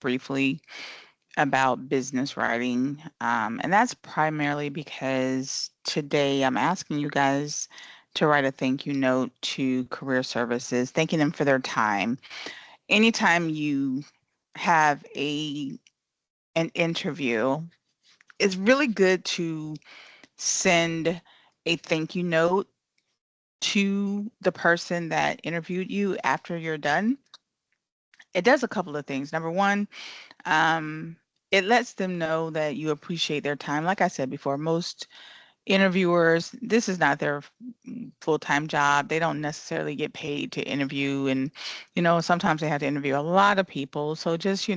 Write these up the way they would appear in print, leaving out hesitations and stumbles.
briefly about business writing. And that's primarily because today I'm asking you guys to write a thank you note to career services, thanking them for their time. Anytime you have an interview, it's really good to send a thank you note to the person that interviewed you after you're done. It does a couple of things. Number one, um, it lets them know that you appreciate their time. Like I said before, most interviewers, this is not their full-time job. They don't necessarily get paid to interview. And, sometimes they have to interview a lot of people. So just,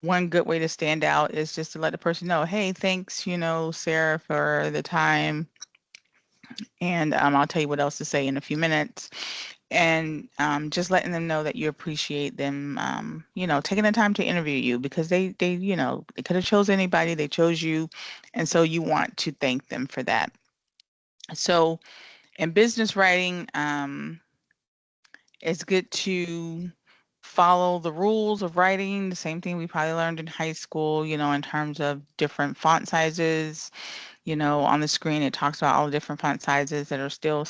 one good way to stand out is just to let the person know, hey, thanks, Sarah, for the time. And I'll tell you what else to say in a few minutes. And just letting them know that you appreciate them, taking the time to interview you because they could have chose anybody, they chose you, and so you want to thank them for that. So in business writing, it's good to follow the rules of writing, the same thing we probably learned in high school, in terms of different font sizes. On the screen, it talks about all the different font sizes that are still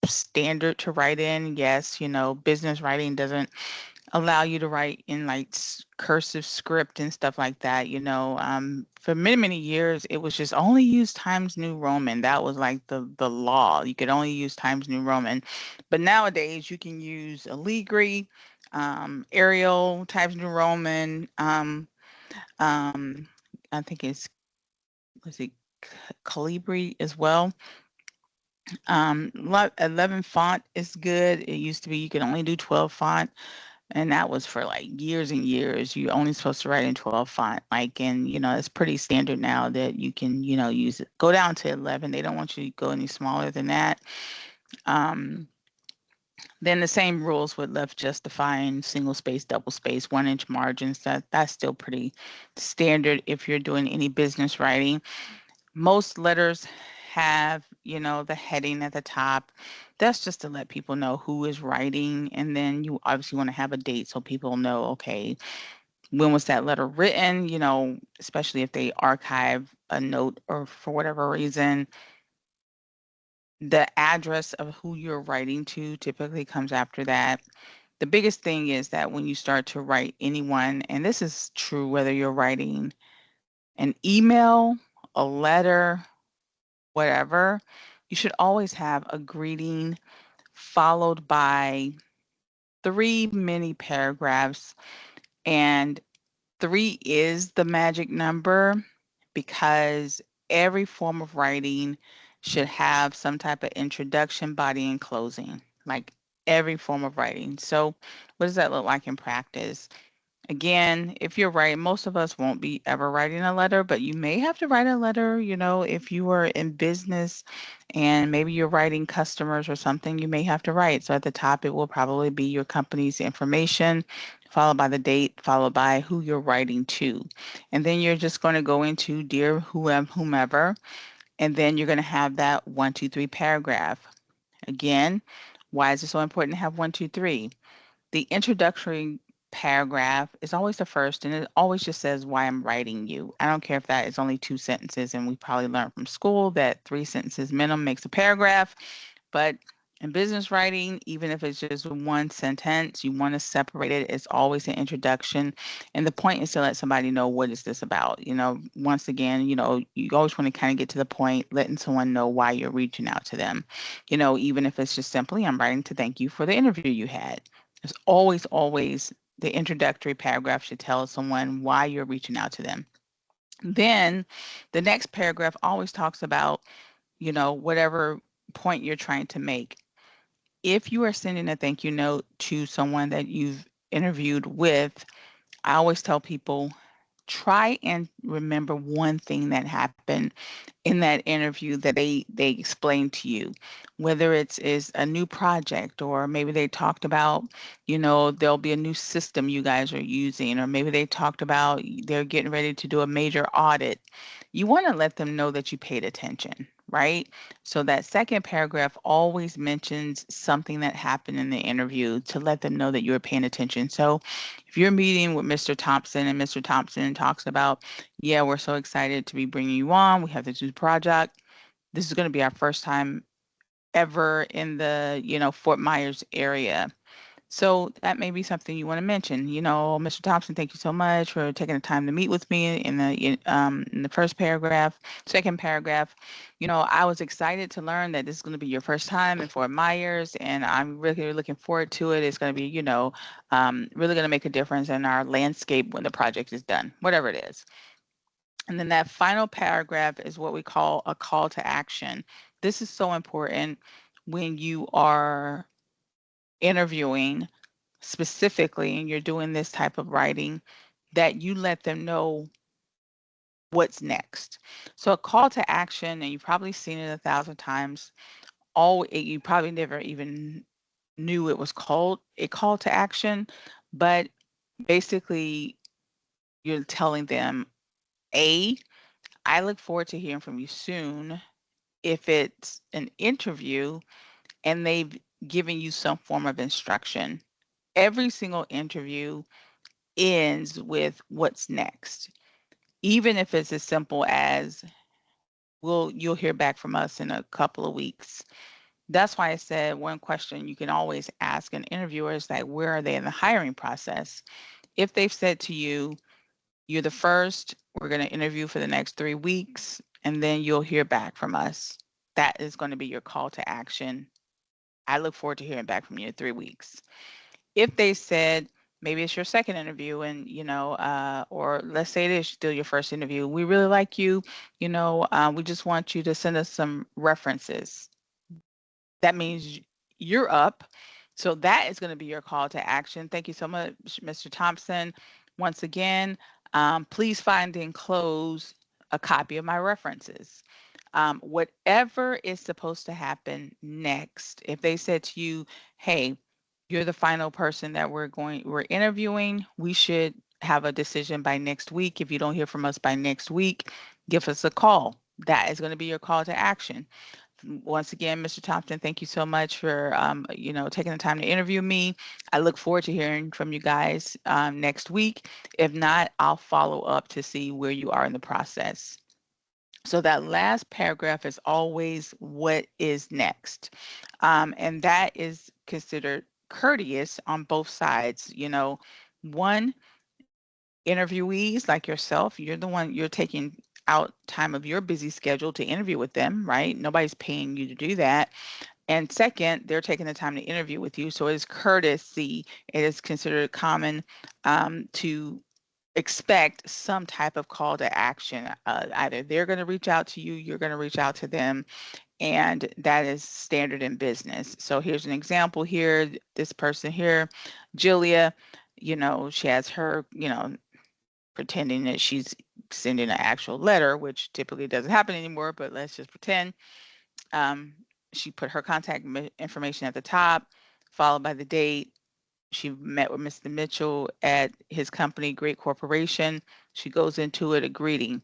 standard to write in. Yes, business writing doesn't allow you to write in like cursive script and stuff like that. For many, many years, it was just only use Times New Roman. That was like the law. You could only use Times New Roman. But nowadays, you can use Allegri, Arial, Times New Roman. Um, I think was it Calibri as well. 11 font is good. It used to be you could only do 12 font, and that was for like years and years. You're only supposed to write in 12 font. And it's pretty standard now that you can, use it. Go down to 11. They don't want you to go any smaller than that. Um, then the same rules with left justifying, single space, double space, 1 inch margins. That's still pretty standard if you're doing any business writing. Most letters have, the heading at the top. That's just to let people know who is writing. And then you obviously want to have a date so people know, okay, when was that letter written, especially if they archive a note or for whatever reason. The address of who you're writing to typically comes after that. The biggest thing is that when you start to write anyone, and this is true whether you're writing an email, a letter, whatever, you should always have a greeting followed by 3 mini paragraphs. And 3 is the magic number because every form of writing should have some type of introduction, body, and closing, like every form of writing. So, what does that look like in practice? Again, if you're writing, most of us won't be ever writing a letter, but you may have to write a letter, if you are in business and maybe you're writing customers or something, you may have to write. So at the top, it will probably be your company's information, followed by the date, followed by who you're writing to. And then you're just going to go into dear whomever, and then you're going to have that 1, 2, 3 paragraph. Again, why is it so important to have 1, 2, 3? The introductory paragraph is always the first, and it always just says why I'm writing you. I don't care if that is only 2 sentences, and we probably learned from school that 3 sentences minimum makes a paragraph. But in business writing, even if it's just 1 sentence, you want to separate it. It's always an introduction. And the point is to let somebody know what is this about. Once again, you always want to kind of get to the point, letting someone know why you're reaching out to them. Even if it's just simply, I'm writing to thank you for the interview you had. It's always the introductory paragraph should tell someone why you're reaching out to them. Then the next paragraph always talks about, whatever point you're trying to make. If you are sending a thank you note to someone that you've interviewed with, I always tell people try and remember one thing that happened in that interview that they explained to you, whether it's is a new project, or maybe they talked about, there'll be a new system you guys are using, or maybe they talked about they're getting ready to do a major audit. You want to let them know that you paid attention, right? So that second paragraph always mentions something that happened in the interview to let them know that you're paying attention. So if you're meeting with Mr. Thompson and Mr. Thompson talks about, yeah, we're so excited to be bringing you on. We have this new project. This is going to be our first time ever in the, Fort Myers area. So that may be something you want to mention. Mr. Thompson, thank you so much for taking the time to meet with me in the first paragraph. Second paragraph, I was excited to learn that this is going to be your first time in Fort Myers, and I'm really looking forward to it. It's going to be, really going to make a difference in our landscape when the project is done, whatever it is. And then that final paragraph is what we call a call to action. This is so important when you are interviewing specifically and you're doing this type of writing, that you let them know what's next. So a call to action, and you've probably seen it 1,000 times. You probably never even knew it was called a call to action, but basically you're telling them, A, I look forward to hearing from you soon. If it's an interview and they've given you some form of instruction, every single interview ends with what's next. Even if it's as simple as, you'll hear back from us in a couple of weeks. That's why I said one question you can always ask an interviewer is like, where are they in the hiring process? If they've said to you, you're the first, we're going to interview for the next 3 weeks, and then you'll hear back from us. That is going to be your call to action. I look forward to hearing back from you in 3 weeks. If they said, maybe it's your second interview and, or let's say it is still your first interview, we really like you, we just want you to send us some references. That means you're up. So that is going to be your call to action. Thank you so much, Mr. Thompson. Once again, please find enclosed a copy of my references. Whatever is supposed to happen next, if they said to you, hey, you're the final person that we're interviewing, we should have a decision by next week. If you don't hear from us by next week, give us a call. That is going to be your call to action. Once again, Mr. Thompson, thank you so much for taking the time to interview me. I look forward to hearing from you guys next week. If not, I'll follow up to see where you are in the process. So that last paragraph is always what is next. And that is considered courteous on both sides. One, interviewees like yourself, you're taking out time of your busy schedule to interview with them, right? Nobody's paying you to do that. And second, they're taking the time to interview with you. So it is courtesy. It is considered common to expect some type of call to action. Either they're going to reach out to you, you're going to reach out to them, and that is standard in business. So here's an example here. This person here, Julia, she has her, pretending that she's sending an actual letter, which typically doesn't happen anymore, but let's just pretend. Um, she put her contact information at the top, followed by the date. She met with Mr. Mitchell at his company, Great Corporation. She goes into it a greeting.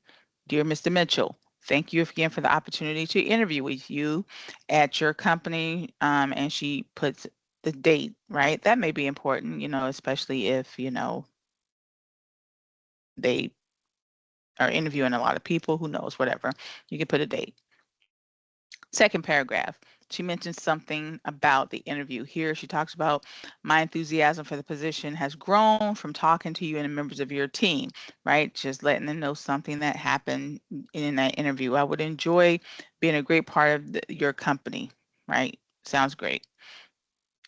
Dear Mr. Mitchell, thank you again for the opportunity to interview with you at your company. And she puts the date, right? That may be important, especially if, they are interviewing a lot of people, who knows, whatever. You can put a date. Second paragraph, she mentions something about the interview. Here she talks about, my enthusiasm for the position has grown from talking to you and the members of your team, right? Just letting them know something that happened in that interview. I would enjoy being a great part of your company, right? Sounds great.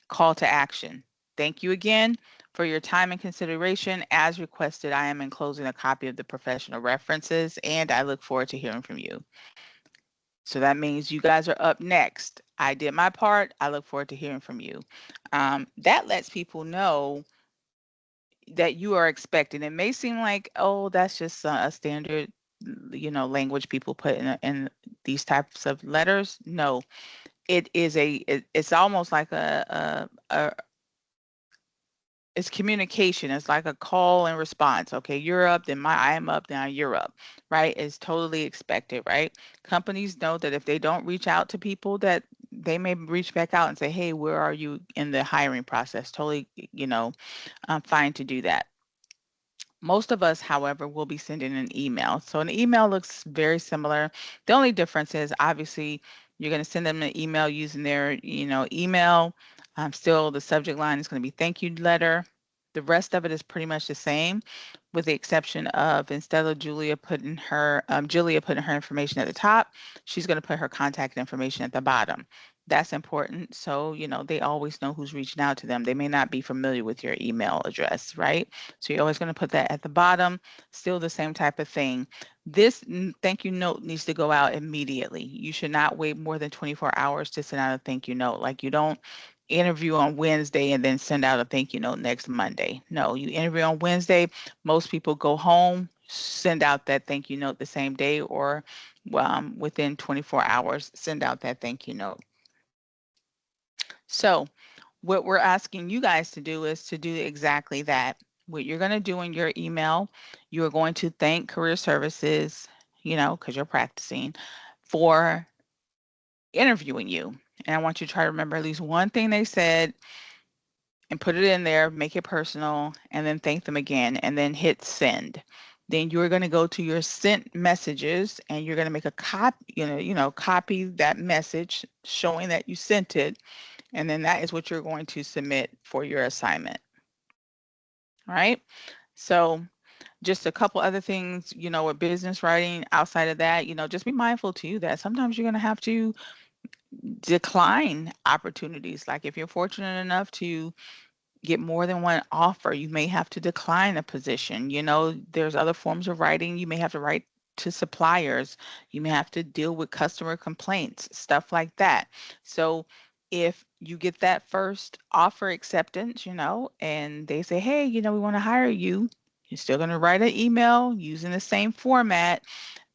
Call to action. Thank you again for your time and consideration. As requested, I am enclosing a copy of the professional references, and I look forward to hearing from you. So that means you guys are up next. I did my part. I look forward to hearing from you. That lets people know that you are expecting. It may seem like, oh, that's just a standard, language people put in these types of letters. No, it's almost like it's communication. It's like a call and response. Okay, you're up, then I am up, now you're up, right? It's totally expected, right? Companies know that if they don't reach out to people, that they may reach back out and say, hey, where are you in the hiring process? Totally, fine to do that. Most of us, however, will be sending an email. So an email looks very similar. The only difference is obviously you're going to send them an email using their, email. Still, the subject line is going to be thank you letter. The rest of it is pretty much the same, with the exception of instead of Julia putting her information at the top, she's going to put her contact information at the bottom. That's important. So, they always know who's reaching out to them. They may not be familiar with your email address, right? So you're always going to put that at the bottom. Still the same type of thing. This thank you note needs to go out immediately. You should not wait more than 24 hours to send out a thank you note. Like you don't interview on Wednesday and then send out a thank you note next Monday. No, you interview on Wednesday. Most people go home, send out that thank you note the same day or within 24 hours, send out that thank you note. So what we're asking you guys to do is to do exactly that. What you're going to do in your email, you're going to thank Career Services, because you're practicing, for interviewing you. And I want you to try to remember at least one thing they said and put it in there, make it personal, and then thank them again, and then hit send. Then you're going to go to your sent messages and you're going to make a copy, copy that message showing that you sent it. And then that is what you're going to submit for your assignment. All right. So just a couple other things, with business writing outside of that, just be mindful too that sometimes you're going to have to decline opportunities. Like if you're fortunate enough to get more than one offer, you may have to decline a position. There's other forms of writing. You may have to write to suppliers. You may have to deal with customer complaints, stuff like that. So if you get that first offer acceptance, and they say, hey, we want to hire you, you're still going to write an email using the same format.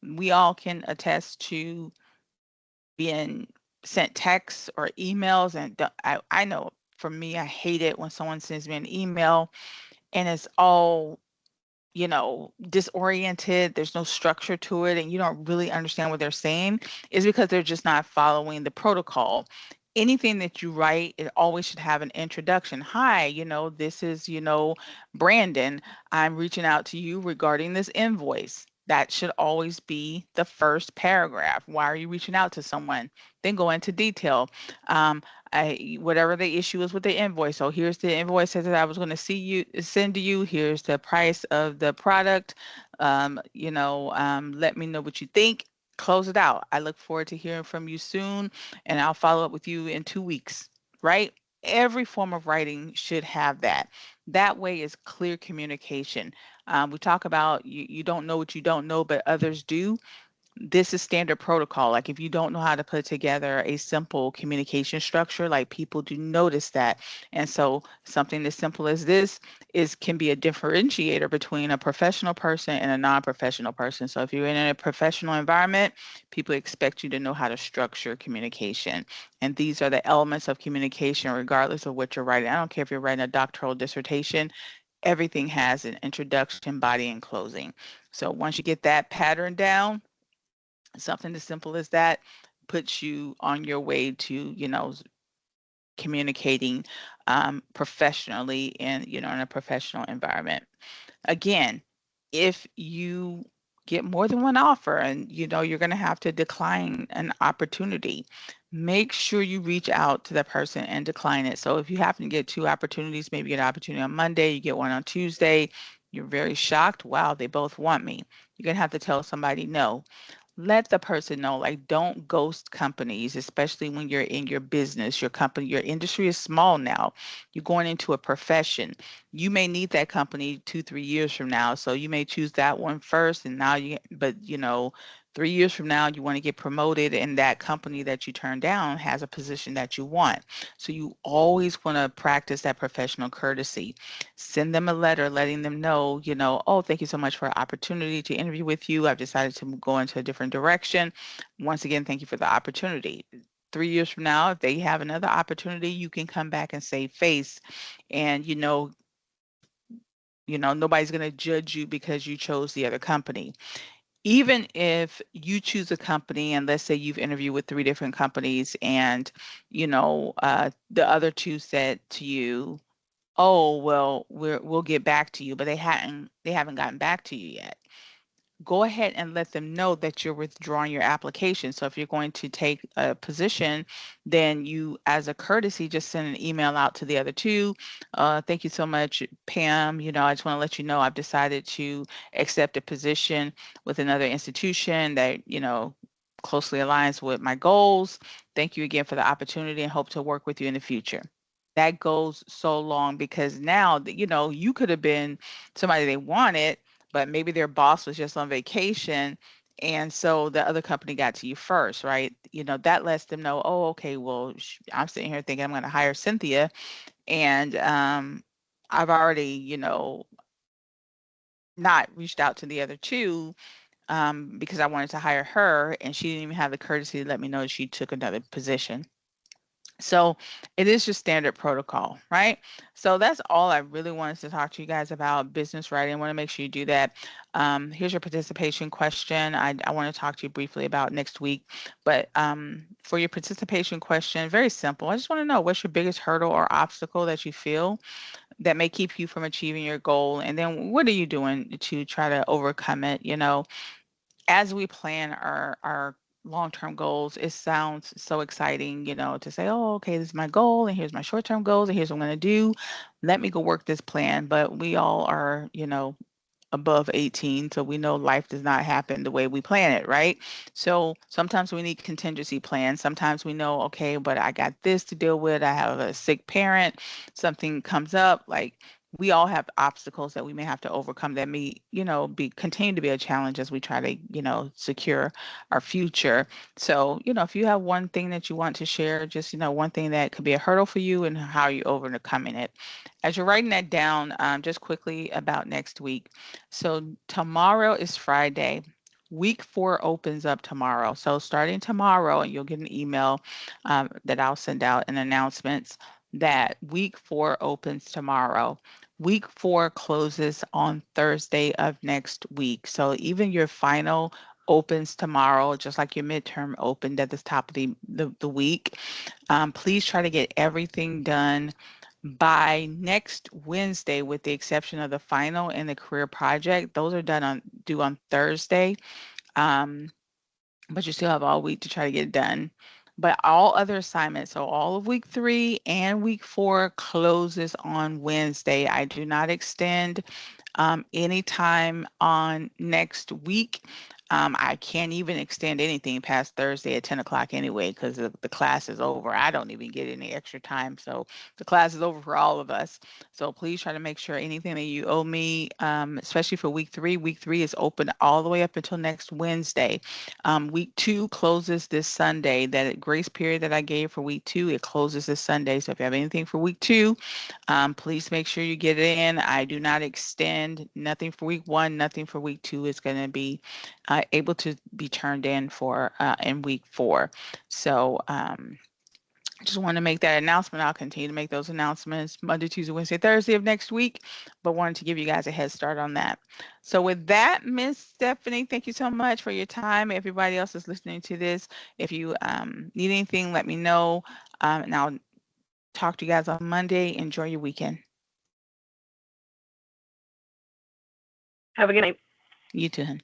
We all can attest to being sent texts or emails. And I know for me, I hate it when someone sends me an email and it's all, disoriented. There's no structure to it and you don't really understand what they're saying. Is because they're just not following the protocol. Anything that you write, it always should have an introduction. Hi, this is, Brandon. I'm reaching out to you regarding this invoice. That should always be the first paragraph. Why are you reaching out to someone? Then go into detail. Whatever the issue is with the invoice. So here's the invoice that I was going to send to you. Here's the price of the product. Let me know what you think. Close it out. I look forward to hearing from you soon, and I'll follow up with you in 2 weeks, right? Every form of writing should have that. That way is clear communication. We talk about you don't know what you don't know, but others do. This is standard protocol. Like if you don't know how to put together a simple communication structure, like people do notice that. And so something as simple as this can be a differentiator between a professional person and a non-professional person. So if you're in a professional environment, people expect you to know how to structure communication. And these are the elements of communication, regardless of what you're writing. I don't care if you're writing a doctoral dissertation, everything has an introduction, body, and closing. So once you get that pattern down, something as simple as that puts you on your way to, communicating professionally in, in a professional environment. Again, if you get more than one offer and you're going to have to decline an opportunity, make sure you reach out to that person and decline it. So if you happen to get two opportunities, maybe you get an opportunity on Monday, you get one on Tuesday, you're very shocked, wow, they both want me, you're going to have to tell somebody no. Let the person know, like, don't ghost companies, especially when you're in your business, your company, your industry is small now. You're going into a profession. You may need that company 2-3 years from now. So you may choose that one first. And now but 3 years from now, you want to get promoted and that company that you turned down has a position that you want. So you always want to practice that professional courtesy. Send them a letter letting them know, oh, thank you so much for the opportunity to interview with you. I've decided to go into a different direction. Once again, thank you for the opportunity. 3 years from now, if they have another opportunity, you can come back and save face and, Nobody's going to judge you because you chose the other company. Even if you choose a company, and let's say you've interviewed with 3 different companies, and the other two said to you, "Oh, well, we'll get back to you," but they haven't gotten back to you yet. Go ahead and let them know that you're withdrawing your application. So if you're going to take a position, then you, as a courtesy, just send an email out to the other two. Thank you so much, Pam. I just want to let you know I've decided to accept a position with another institution that, closely aligns with my goals. Thank you again for the opportunity and hope to work with you in the future. That goes so long, because now, you could have been somebody they wanted, but maybe their boss was just on vacation. And so the other company got to you first, right? That lets them know, oh, okay, well, I'm sitting here thinking I'm going to hire Cynthia. And I've already, not reached out to the other two, because I wanted to hire her. And she didn't even have the courtesy to let me know she took another position. So it is just standard protocol, right? So that's all I really wanted to talk to you guys about business writing. I want to make sure you do that. Here's your participation question. I want to talk to you briefly about next week. But for your participation question, very simple. I just want to know, what's your biggest hurdle or obstacle that you feel that may keep you from achieving your goal? And then what are you doing to try to overcome it? As we plan our long-term goals, it sounds so exciting, to say, oh, okay, this is my goal, and here's my short-term goals, and here's what I'm going to do. Let me go work this plan. But we all are, above 18, so we know life does not happen the way we plan it, right? So sometimes we need contingency plans. Sometimes we know, okay, but I got this to deal with. I have a sick parent, something comes up. Like, we all have obstacles that we may have to overcome that may, be continue to be a challenge as we try to, secure our future. So, if you have one thing that you want to share, just, one thing that could be a hurdle for you and how you overcoming it. As you're writing that down, just quickly about next week. So tomorrow is Friday. Week 4 opens up tomorrow. So starting tomorrow, and you'll get an email that I'll send out an announcements that week 4 opens tomorrow. Week 4 closes on Thursday of next week. So even your final opens tomorrow, just like your midterm opened at the top of the week. Please try to get everything done by next Wednesday, with the exception of the final and the career project. Those are due on Thursday. But you still have all week to try to get it done. But all other assignments, so all of week 3 and week 4 closes on Wednesday. I do not extend anytime on next week. I can't even extend anything past Thursday at 10 o'clock anyway, because the class is over. I don't even get any extra time. So the class is over for all of us. So please try to make sure anything that you owe me, especially for week 3 is open all the way up until next Wednesday. Week 2 closes this Sunday. That grace period that I gave for week 2, it closes this Sunday. So if you have anything for week 2, please make sure you get it in. I do not extend nothing for week 1, nothing for week 2 is going to be able to be turned in for in week 4. So just want to make that announcement. I'll continue to make those announcements Monday, Tuesday, Wednesday, Thursday of next week, but wanted to give you guys a head start on that. So with that, Miss Stephanie, thank you so much for your time. Everybody else is listening to this. If you need anything, let me know, and I'll talk to you guys on Monday. Enjoy your weekend. Have a good night. You too, hun.